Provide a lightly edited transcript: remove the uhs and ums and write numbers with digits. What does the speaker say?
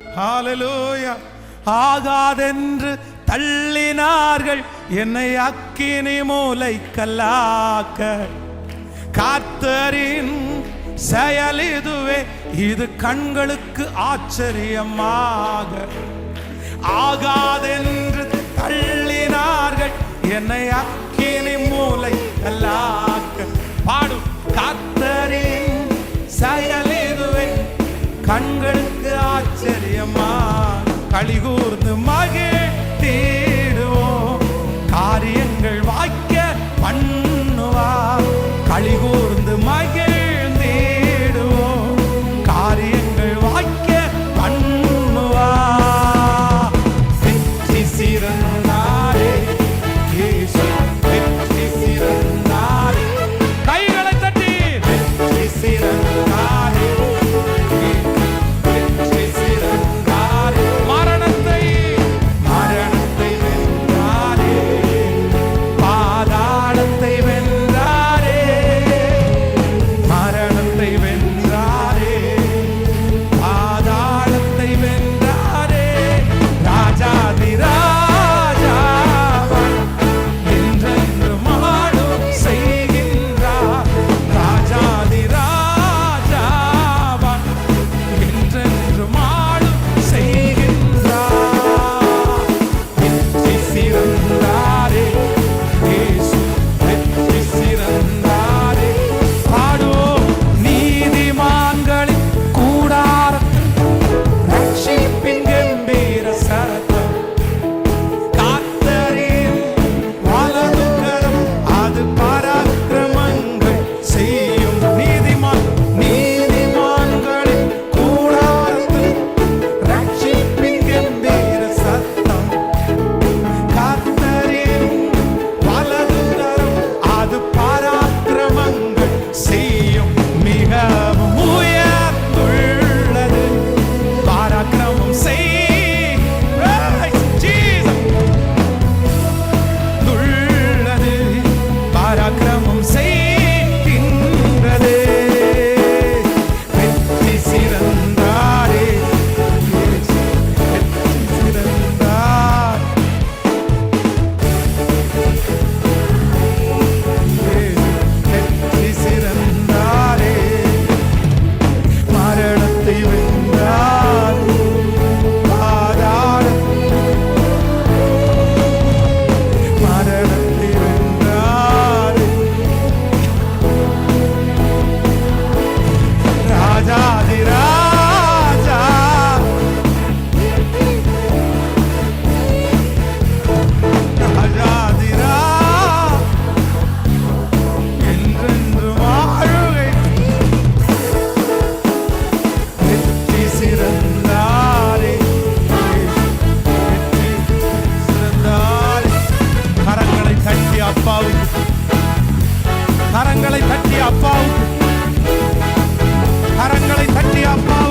ஹல்லேலூயா. ஆகாதென்று தள்ளினார்கள் என்னை அக்கினி மூலை கல்லாக்க. கர்த்தரின் செயல் இதுவே, இது கண்களுக்கு ஆச்சரியமாக. ஆகாதென்று தள்ளினார்கள் என்னை அக்கினி மூலை கல்லாக்க. பாடும். கர்த்தரின் செயல் இதுவே, கண்களுக்கு ஆச்சரியமா. களிகூர்ந்து மகிழ்ந்திடுவோம், காரியங்கள் வாய்க்க பண்ணுவார். களிகூர்ந்து மகிழ்ந்திடுவோம், காரியங்கள் வாய்க்க பண்ணுவார். வெற்றி சிறந்தாரே இயேசு, வெற்றி சிறந்தாரே. கைகளை தட்டி வெற்றி சிறந்தாரே, கரங்களை தட்டி அப்பாவுக்கு, கரங்களை தட்டி அப்பாவுக்கு